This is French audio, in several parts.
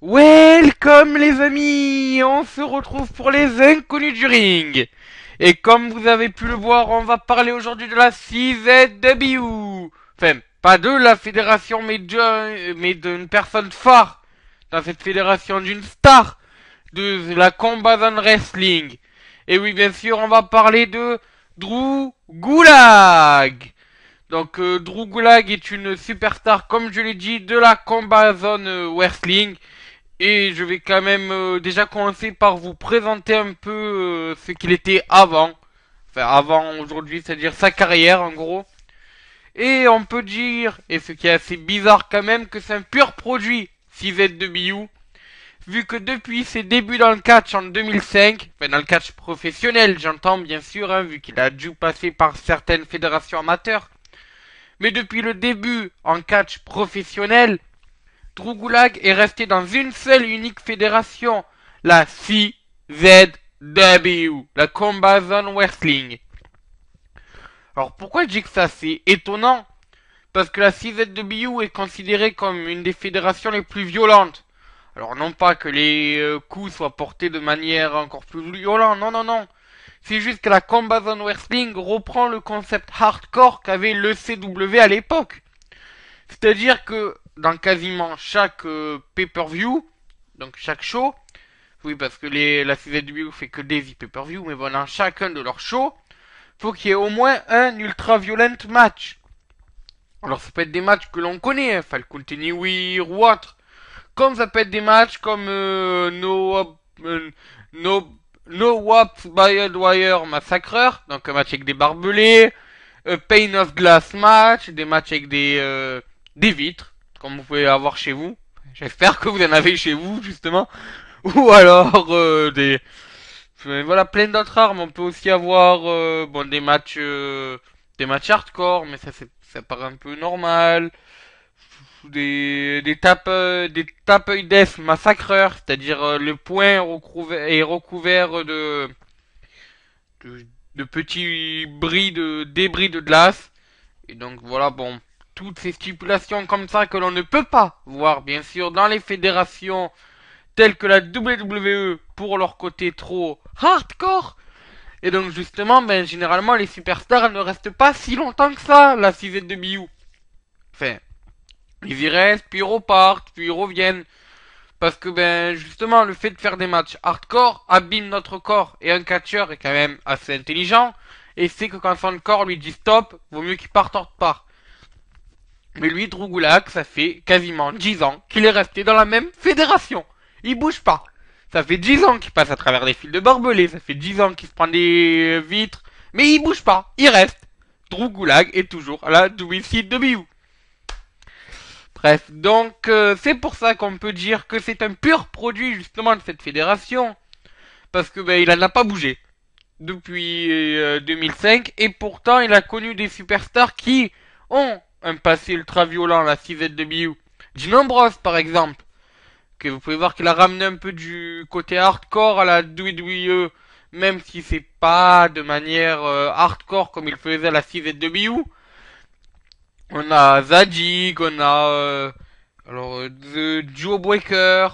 Welcome les amis, on se retrouve pour les inconnus du ring. Et comme vous avez pu le voir, on va parler aujourd'hui de la CZW. Enfin, pas de la fédération, mais d'une personne phare dans cette fédération, d'une star de la Combat Zone Wrestling. Et oui, bien sûr, on va parler de Drew Gulak. Donc, Drew Gulak est une superstar, comme je l'ai dit, de la Combat Zone Wrestling. Et je vais quand même déjà commencer par vous présenter un peu ce qu'il était avant. Enfin, avant aujourd'hui, c'est-à-dire sa carrière en gros. Et on peut dire, et ce qui est assez bizarre quand même, que c'est un pur produit CZW. Vu que depuis ses débuts dans le catch en 2005, enfin dans le catch professionnel j'entends bien sûr, hein, vu qu'il a dû passer par certaines fédérations amateurs. Mais depuis le début en catch professionnel, Drew Gulak est resté dans une seule et unique fédération, la CZW, la Combat Zone Wrestling. Alors pourquoi je dis que ça c'est étonnant? Parce que la CZW est considérée comme une des fédérations les plus violentes. Alors non pas que les coups soient portés de manière encore plus violente, non non non. C'est juste que la Combat Zone Wrestling reprend le concept hardcore qu'avait le CW à l'époque. C'est-à-dire que dans quasiment chaque pay-per-view, donc chaque show, oui parce que la CZW fait que des pay-per-view, mais bon, dans chacun de leurs shows, faut qu'il y ait au moins un ultra-violent match. Alors ça peut être des matchs que l'on connaît, hein, Falcon Anywhere ou autre. Comme ça peut être des matchs comme No Waps by Wire Massacreur, donc un match avec des barbelés, Pain of Glass match, des matchs avec des vitres, comme vous pouvez avoir chez vous. J'espère que vous en avez chez vous, justement. Ou alors voilà, plein d'autres armes. On peut aussi avoir bon des matchs hardcore, mais ça paraît un peu normal. Des tape death massacreurs, c'est-à-dire le point est recouvert de, de petits débris de glace. Et donc voilà, bon, toutes ces stipulations comme ça que l'on ne peut pas voir, bien sûr, dans les fédérations telles que la WWE pour leur côté trop hardcore. Et donc justement, ben généralement les superstars ne restent pas si longtemps que ça, la CZW. Enfin, ils y restent, puis ils repartent, puis ils reviennent. Parce que ben justement le fait de faire des matchs hardcore abîme notre corps. Et un catcheur est quand même assez intelligent. Et sait que quand son corps lui dit stop, vaut mieux qu'il parte hors part. Mais lui, Drew Gulak, ça fait quasiment 10 ans qu'il est resté dans la même fédération. Il bouge pas. Ça fait 10 ans qu'il passe à travers des fils de barbelés. Ça fait 10 ans qu'il se prend des vitres. Mais il bouge pas. Il reste. Drew Gulak est toujours à la WCW. Bref, donc c'est pour ça qu'on peut dire que c'est un pur produit justement de cette fédération. Parce que ben il en a pas bougé depuis 2005. Et pourtant il a connu des superstars qui ont un passé ultra violent, la CZW. Dean Ambrose par exemple, que vous pouvez voir qu'il a ramené un peu du côté hardcore à la WWE, même si c'est pas de manière hardcore comme il faisait à la CZW. On a Zadig, on a The Joe Breaker,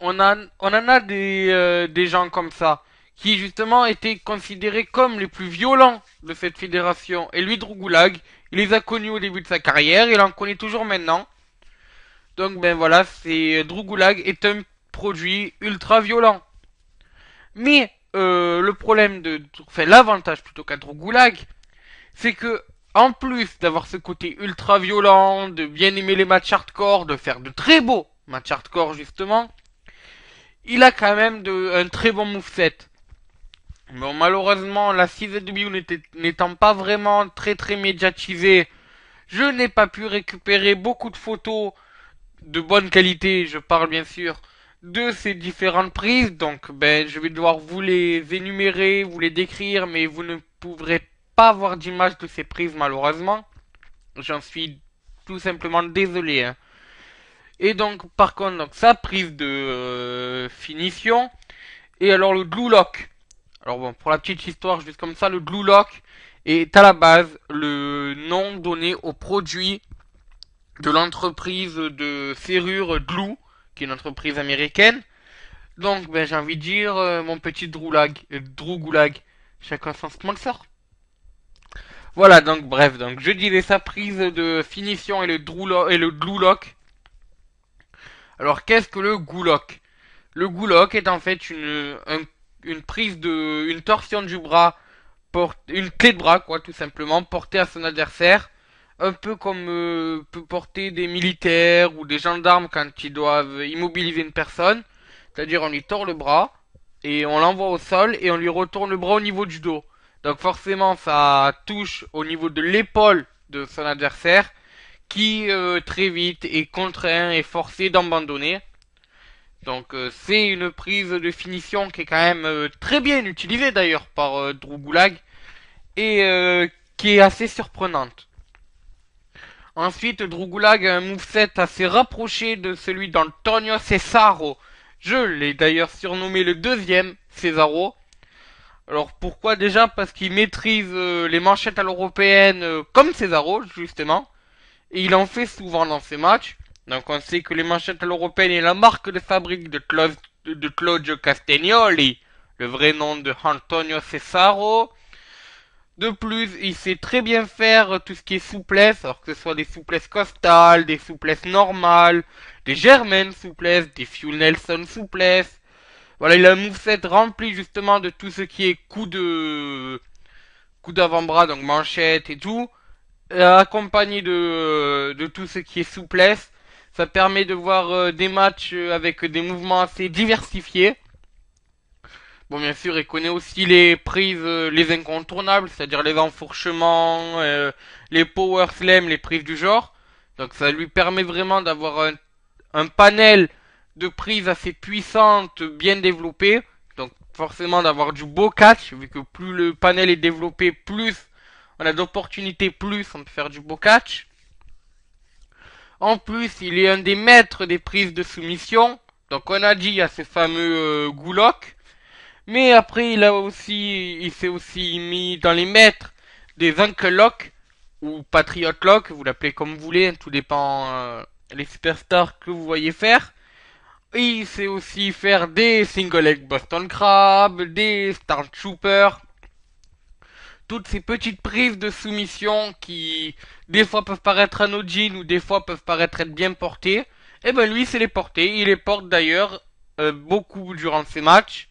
on en a des gens comme ça qui justement étaient considérés comme les plus violents de cette fédération. Et lui, Drew Gulak, il les a connus au début de sa carrière, il en connaît toujours maintenant. Donc ben voilà, c'est Drew Gulak est un produit ultra violent. Mais le problème enfin l'avantage plutôt qu'à Drew Gulak, c'est que en plus d'avoir ce côté ultra violent, de bien aimer les matchs hardcore, de faire de très beaux matchs hardcore justement, il a quand même un très bon moveset. Bon, malheureusement, la CZW n'étant pas vraiment très médiatisée, je n'ai pas pu récupérer beaucoup de photos de bonne qualité, je parle bien sûr, de ces différentes prises. Donc, ben, je vais devoir vous les énumérer, vous les décrire, mais vous ne pourrez pas voir d'image de ces prises malheureusement. J'en suis tout simplement désolé. Hein. Et donc, par contre, donc, sa prise de finition. Et alors le glue lock. Alors bon, pour la petite histoire, juste comme ça, le glue lock est à la base le nom donné au produit de l'entreprise de serrure Glue qui est une entreprise américaine. Donc, ben, j'ai envie de dire, mon petit Drew Goulag, chacun son sponsor. Voilà, donc, bref, donc, je disais sa prise de finition et le glue lock. Alors, qu'est-ce que le glue lock? Le glue lock est en fait une prise une torsion du bras, une clé de bras, quoi, tout simplement, portée à son adversaire. Un peu comme peut porter des militaires ou des gendarmes quand ils doivent immobiliser une personne. C'est-à-dire on lui tord le bras et on l'envoie au sol et on lui retourne le bras au niveau du dos. Donc forcément ça touche au niveau de l'épaule de son adversaire qui très vite est contraint et forcé d'abandonner. Donc c'est une prise de finition qui est quand même très bien utilisée d'ailleurs par Drew Gulak et qui est assez surprenante. Ensuite, Drew Gulak a un moveset assez rapproché de celui d'Antonio Cesaro. Je l'ai d'ailleurs surnommé le deuxième Cesaro. Alors pourquoi déjà? Parce qu'il maîtrise les manchettes à l'européenne comme Cesaro, justement. Et il en fait souvent dans ses matchs. Donc on sait que les manchettes à l'européenne est la marque de fabrique de Claudio Castagnoli, le vrai nom de Antonio Cesaro. De plus, il sait très bien faire tout ce qui est souplesse, alors que ce soit des souplesses costales, des souplesses normales, des Germain souplesses, des Fuel Nelson souplesses. Voilà, il a un moveset rempli justement de tout ce qui est coup d'avant-bras, donc manchette et tout, accompagné de tout ce qui est souplesse. Ça permet de voir des matchs avec des mouvements assez diversifiés. Bon, bien sûr, il connaît aussi les prises, les incontournables, c'est-à-dire les enfourchements, les power slams, les prises du genre. Donc ça lui permet vraiment d'avoir un panel de prises assez puissantes, bien développées. Donc forcément d'avoir du beau catch, vu que plus le panel est développé, plus on a d'opportunités, plus on peut faire du beau catch. En plus, il est un des maîtres des prises de soumission. Donc on a dit, il y a ce fameux Gulak. Mais après, il s'est aussi mis dans les maîtres des Uncle Lock ou Patriot Lock, vous l'appelez comme vous voulez, tout dépend les superstars que vous voyez faire. Et il sait aussi faire des single leg Boston Crab, des Star Trooper, toutes ces petites prises de soumission qui des fois peuvent paraître anodines ou des fois peuvent paraître être bien portées. Et ben lui, c'est les porter. Il les porte d'ailleurs beaucoup durant ses matchs.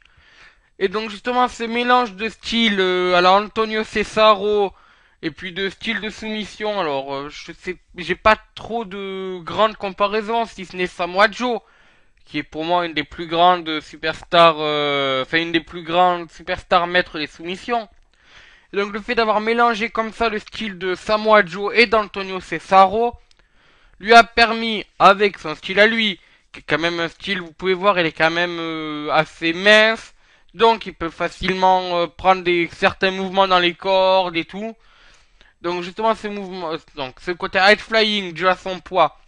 Et donc justement ce mélange de style à la Antonio Cesaro et puis de style de soumission, alors je sais, j'ai pas trop de grandes comparaisons si ce n'est Samoa Joe, qui est pour moi une des plus grandes superstars, enfin une des plus grandes superstars maîtres des soumissions. Et donc le fait d'avoir mélangé comme ça le style de Samoa Joe et d'Antonio Cesaro lui a permis, avec son style à lui, qui est quand même un style, vous pouvez voir, il est quand même assez mince. Donc il peut facilement prendre certains mouvements dans les cordes et tout. Donc justement ce mouvement, donc ce côté high flying dû à son poids,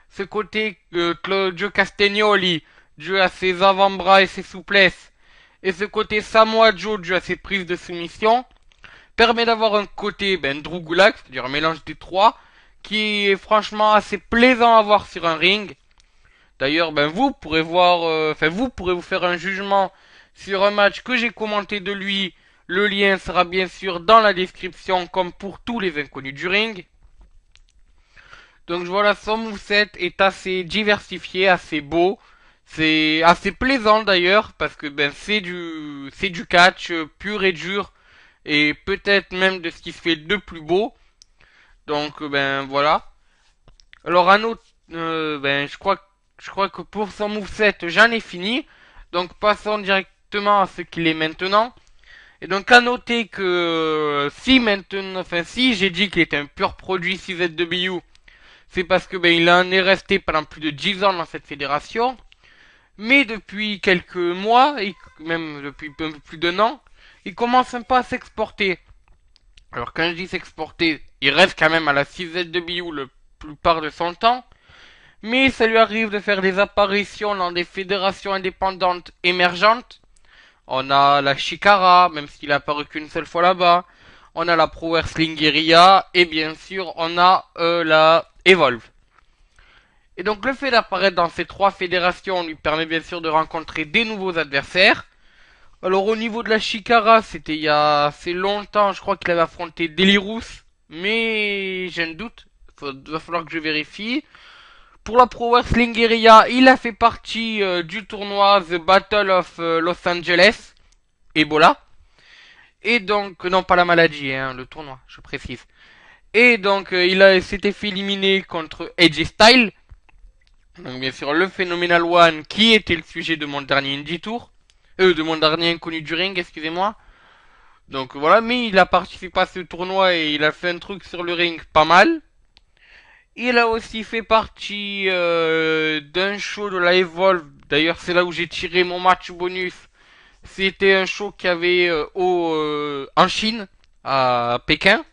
ce côté Claudio Castagnoli dû à ses avant-bras et ses souplesses, et ce côté Samoa Joe dû à ses prises de soumission, permet d'avoir un côté Drew Gulak, c'est-à-dire un mélange des trois, qui est franchement assez plaisant à voir sur un ring. D'ailleurs, vous pourrez voir, vous pourrez vous faire un jugement sur un match que j'ai commenté de lui. Le lien sera bien sûr dans la description comme pour tous les inconnus du ring. Donc voilà, son moveset est assez diversifié, assez beau. C'est assez plaisant d'ailleurs parce que c'est du catch pur et dur et peut-être même de ce qui se fait de plus beau. Donc voilà. Alors un autre, je crois que pour son moveset j'en ai fini. Donc passons directement à ce qu'il est maintenant. Et donc à noter que si j'ai dit qu'il était un pur produit CZW, c'est parce que il en est resté pendant plus de 10 ans dans cette fédération. Mais depuis quelques mois, et même depuis un peu plus d'un an, il commence un peu à s'exporter. Alors quand je dis s'exporter, il reste quand même à la CZW la plupart de son temps. Mais ça lui arrive de faire des apparitions dans des fédérations indépendantes émergentes. On a la Chikara, même s'il a apparu qu'une seule fois là-bas. On a la Pro Wrestling Guerrilla. Et bien sûr, on a la Evolve. Et donc le fait d'apparaître dans ces trois fédérations lui permet bien sûr de rencontrer des nouveaux adversaires. Alors au niveau de la Chikara, c'était il y a assez longtemps, je crois qu'il avait affronté Delirous, mais j'ai un doute, va falloir que je vérifie. Pour la Pro Wrestling Guerrilla, il a fait partie du tournoi The Battle of Los Angeles, Ebola. Et donc, non pas la maladie, hein, le tournoi, je précise. Et donc, s'était fait éliminer contre AJ Styles. Donc bien sûr, le Phenomenal One, qui était le sujet de mon dernier Indie Tour. De mon dernier inconnu du ring, excusez-moi. Donc voilà, mais il a participé à ce tournoi et il a fait un truc sur le ring pas mal. Il a aussi fait partie d'un show de la Evolve. D'ailleurs, c'est là où j'ai tiré mon match bonus. C'était un show qu'il y avait en Chine, à Pékin.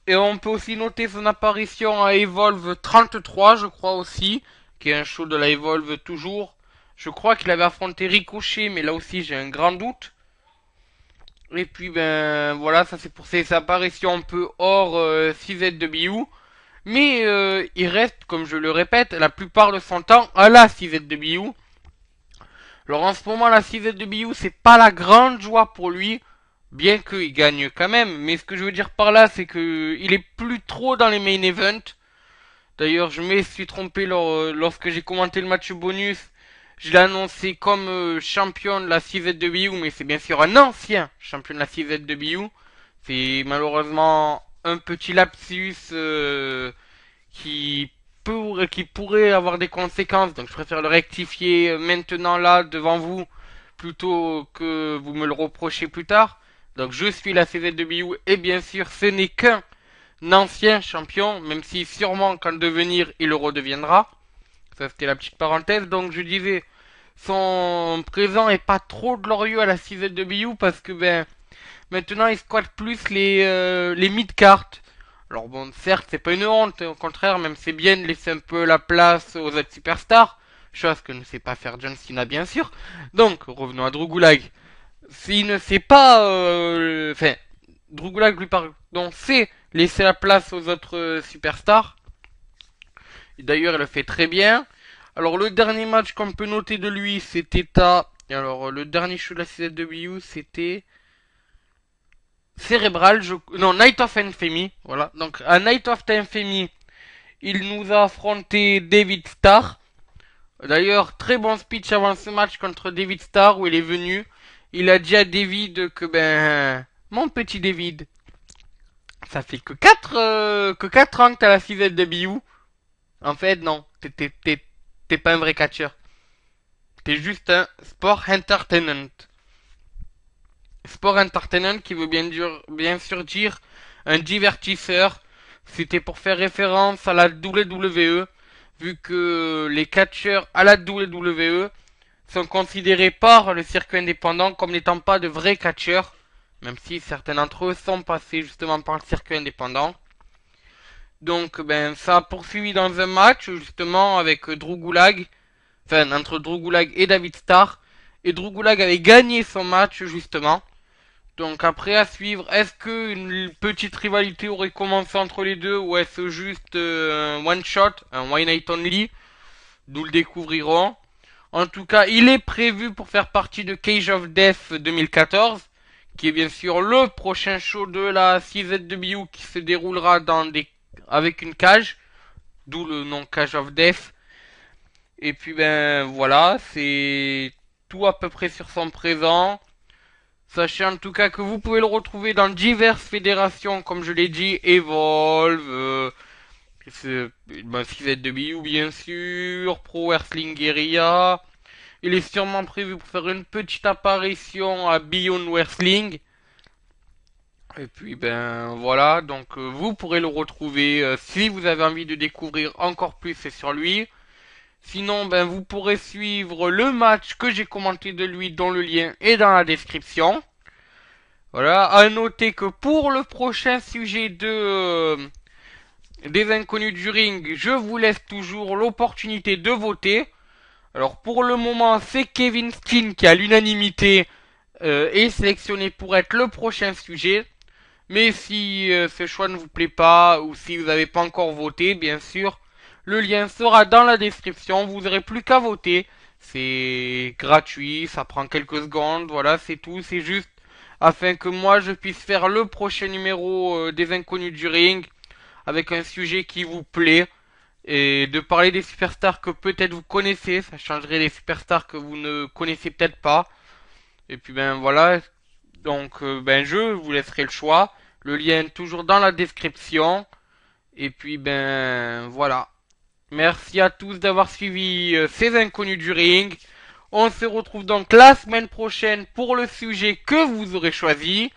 Et on peut aussi noter son apparition à Evolve 33, je crois aussi, qui est un show de la Evolve toujours. Je crois qu'il avait affronté Ricochet, mais là aussi j'ai un grand doute. Et puis ben voilà, ça c'est pour ses apparitions un peu hors 6ZW. Mais il reste, comme je le répète, la plupart de son temps à la 6ZW. Alors en ce moment, la 6ZW, c'est pas la grande joie pour lui, bien qu'il gagne quand même. Mais ce que je veux dire par là, c'est que il est plus trop dans les main events. D'ailleurs, je me suis trompé lorsque j'ai commenté le match bonus. Je l'ai annoncé comme champion de la 6ZW, mais c'est bien sûr un ancien champion de la 6ZW. C'est malheureusement un petit lapsus qui pourrait avoir des conséquences. Donc je préfère le rectifier maintenant là devant vous plutôt que vous me le reprochez plus tard. Donc je suis la CZW et bien sûr ce n'est qu'un ancien champion, même si sûrement qu'en devenir il le redeviendra. Ça c'était la petite parenthèse. Donc je disais, son présent est pas trop glorieux à la CZW parce que ben maintenant il squatte plus les mid-cards. Alors bon, certes, c'est pas une honte, au contraire, même c'est bien de laisser un peu la place aux autres superstars, chose que ne sait pas faire John Cena bien sûr. Donc, revenons à Drew Gulak. S'il ne sait pas, enfin, Drew Gulak lui pardon, sait laisser la place aux autres superstars. Et d'ailleurs, il le fait très bien. Alors le dernier match qu'on peut noter de lui, c'était alors le dernier show de la CZW, c'était Cérébral, non, Night of Infamy, voilà. Donc à Night of Infamy, il nous a affronté David Starr. D'ailleurs, très bon speech avant ce match contre David Starr où il est venu. Il a dit à David que ben mon petit David, ça fait que 4 ans que t'as la 6ZW. En fait, non, t'es pas un vrai catcheur. T'es juste un sport entertainment. Sport entertainment qui veut bien sûr dire un divertisseur. C'était pour faire référence à la WWE, vu que les catcheurs à la WWE sont considérés par le circuit indépendant comme n'étant pas de vrais catcheurs, même si certains d'entre eux sont passés justement par le circuit indépendant. Donc ben ça a poursuivi dans un match justement avec Drew Gulak, enfin entre Drew Gulak et David Starr, et Drew Gulak avait gagné son match justement. Donc après à suivre, est-ce que une petite rivalité aurait commencé entre les deux ou est-ce juste un one shot, un one night only? Nous le découvrirons. En tout cas, il est prévu pour faire partie de Cage of Death 2014, qui est bien sûr le prochain show de la CZW qui se déroulera avec une cage, d'où le nom Cage of Death. Et puis ben voilà, c'est tout à peu près sur son présent. Sachez en tout cas que vous pouvez le retrouver dans diverses fédérations, comme je l'ai dit, Evolve, CZW bien sûr, Pro Wrestling Guerrilla. Il est sûrement prévu pour faire une petite apparition à Beyond Wrestling. Et puis ben voilà, donc vous pourrez le retrouver si vous avez envie de découvrir encore plus sur lui. Sinon ben vous pourrez suivre le match que j'ai commenté de lui dont le lien est dans la description. Voilà, à noter que pour le prochain sujet des inconnus du ring, je vous laisse toujours l'opportunité de voter. Alors pour le moment, c'est Kevin Steen qui à l'unanimité est sélectionné pour être le prochain sujet. Mais si ce choix ne vous plaît pas ou si vous n'avez pas encore voté, bien sûr, Le lien sera dans la description. Vous n'aurez plus qu'à voter. C'est gratuit, ça prend quelques secondes. Voilà, c'est tout. C'est juste afin que moi je puisse faire le prochain numéro des Inconnus du Ring avec un sujet qui vous plaît et de parler des superstars que peut-être vous connaissez. Ça changerait les superstars que vous ne connaissez peut-être pas. Et puis ben voilà. Donc ben je vous laisserai le choix. Le lien est toujours dans la description. Et puis ben voilà. Merci à tous d'avoir suivi ces Inconnus du Ring. On se retrouve donc la semaine prochaine pour le sujet que vous aurez choisi.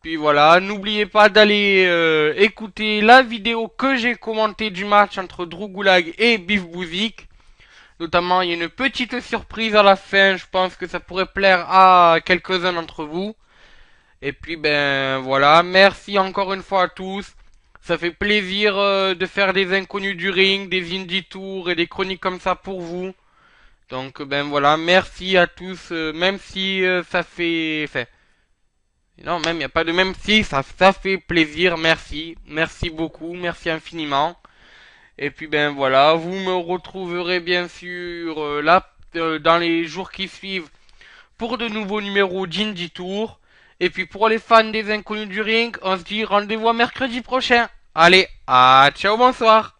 Puis voilà, n'oubliez pas d'aller écouter la vidéo que j'ai commentée du match entre Drew Gulak et Biff Bouzik. Notamment, il y a une petite surprise à la fin. Je pense que ça pourrait plaire à quelques-uns d'entre vous. Et puis ben voilà, merci encore une fois à tous. Ça fait plaisir de faire des Inconnus du Ring, des Indie Tours et des chroniques comme ça pour vous. Donc ben voilà, merci à tous, même si ça fait... Enfin, non, même il n'y a pas de même si, ça fait plaisir, merci. Merci beaucoup, merci infiniment. Et puis ben voilà, vous me retrouverez bien sûr là dans les jours qui suivent pour de nouveaux numéros d'Indie Tour. Et puis pour les fans des Inconnus du Ring, on se dit rendez-vous à mercredi prochain. Allez, ciao, bonsoir.